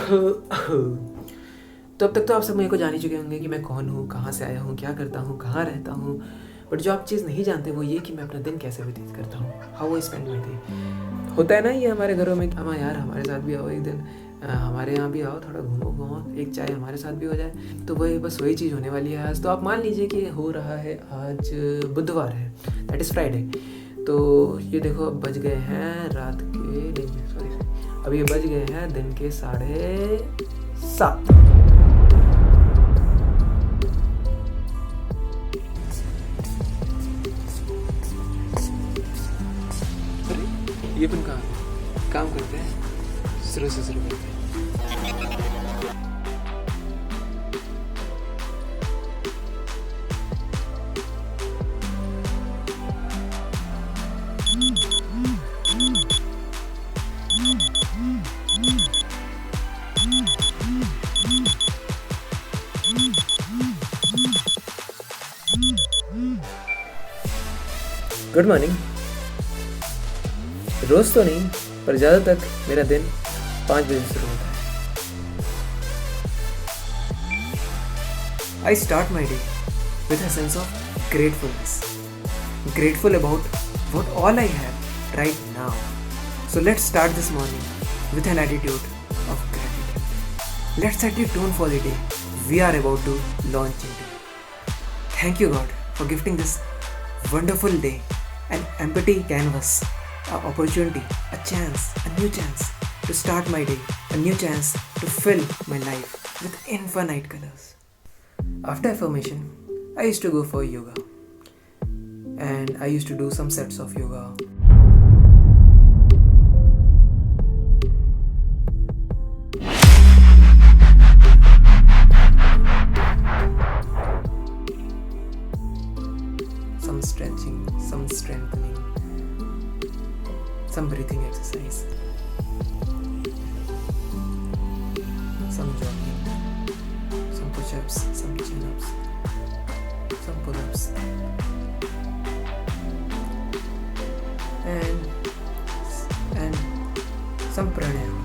तो अब तक तो आप सब मेरे को जान ही चुके होंगे कि मैं कौन हूँ, कहाँ से आया हूँ, क्या करता हूँ, कहाँ रहता हूँ। बट जो आप चीज़ नहीं जानते वो ये कि मैं अपना दिन कैसे व्यतीत करता हूँ, how I spend my day. होता है ना ये हमारे घरों में, हाँ यार हमारे साथ भी आओ एक दिन, हमारे यहाँ भी आओ, थोड़ा घूमो घूमो, एक चाय हमारे साथ भी हो जाए। तो वही बस वही चीज़ होने वाली है आज। तो आप मान लीजिए कि हो रहा है आज बुधवार है, दैट इज़ फ्राइडे। तो ये देखो अब बज गए हैं रात के, नहीं सॉरी, अब ये बज गए हैं दिन के 7:30। अरे ये अपन कहाँ काम करते हैं, शुरू से शुरू करते हैं। Good morning. रोज़ तो नहीं पर ज़्यादा तक मेरा दिन 5 बजे शुरू होता है। I start my day with a sense of gratefulness. Grateful about what all I have right now. So let's start this morning with an attitude of gratitude. Let's set the tone for the day we are about to launch into. Thank you God for gifting this wonderful day, an empty canvas, an opportunity, a chance, a new chance to start my day, a new chance to fill my life with infinite colors. After affirmation, I used to go for yoga, and I used to do some sets of yoga. Some stretching, some strengthening, some breathing exercise, some jogging, some push-ups, some chin-ups, some pull-ups, and some pranayama.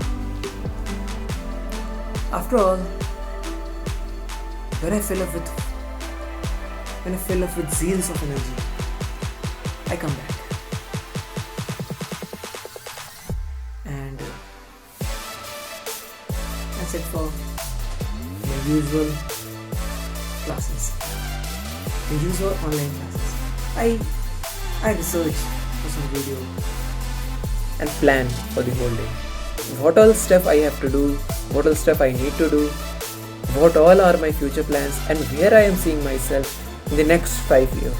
After all, when I fill up with zeals of energy, I come back and I sit for my usual classes, my usual online classes. I research for some video and plan for the whole day. What all stuff I have to do, what all stuff I need to do, what all are my future plans, and where I am seeing myself in the next 5 years.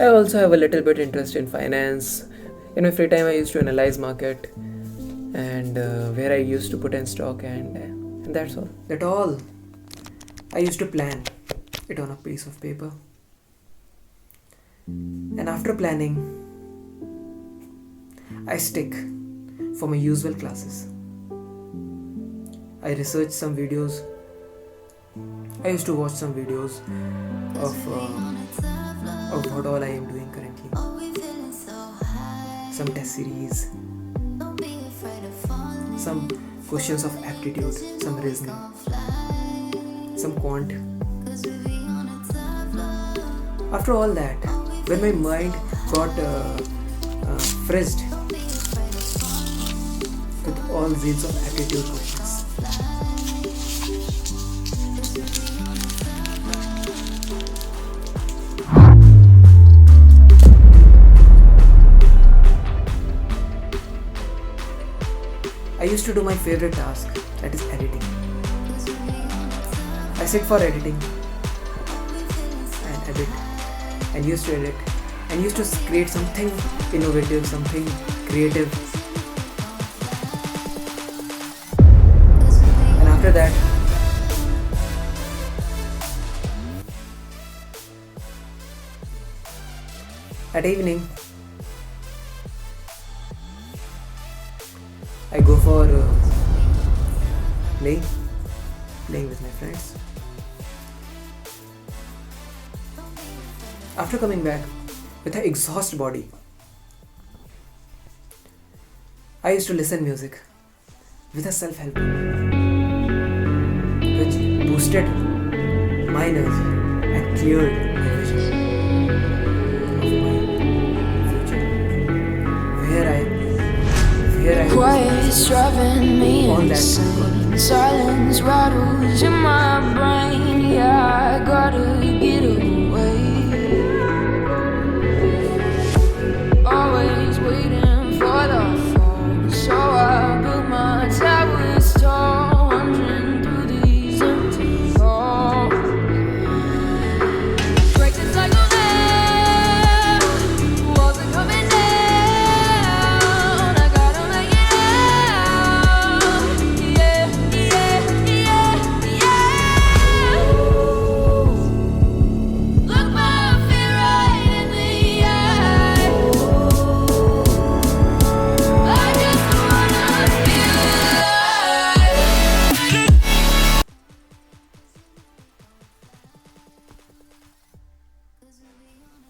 I also have a little bit interest in finance. In my free time, I used to analyze market and where I used to put in stock, and that's all. That all. I used to plan it on a piece of paper. And after planning, I stick for my usual classes. I research some videos. I used to watch some videos of what all I am doing currently. Some test series, some questions of aptitude, some reasoning, some quant. After all that, when my mind got frizzed with all these of aptitude questions, I used to do my favorite task, that is editing. I sit for editing and edit, and used to edit, and used to create something innovative, something creative. And after that, at evening, I go for playing playing with my friends. After coming back with an exhaust body, I used to listen music with a self-help book, which boosted my energy and cleared my vision of my future. Where I Quiet's driving me insane. Silence rattles in my brain. Yeah, I gotta get away. Always waiting for the fall, so I built my towers tall, wandering through these empty halls. Break the cycle now. Walls are coming down. I gotta make it out. Yeah, yeah, yeah, yeah. Look my fear right in the eye. I just wanna feel alive.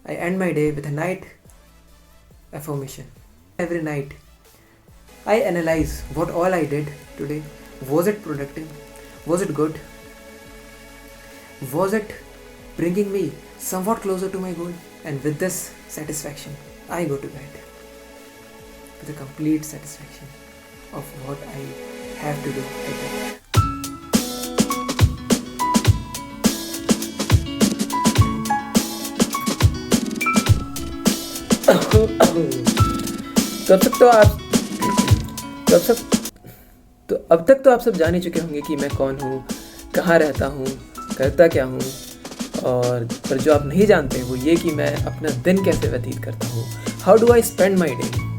I end my day with a night affirmation. Every night, I analyze what all I did today. Was it productive? Was it good? Was it bringing me somewhat closer to my goal? And with this satisfaction, I go to bed with a complete satisfaction of what I have to do at night. अब तक तो आप सब जान ही चुके होंगे कि मैं कौन हूँ, कहाँ रहता हूँ, करता क्या हूँ, और पर जो आप नहीं जानते वो ये कि मैं अपना दिन कैसे व्यतीत करता हूँ. How do I spend my day.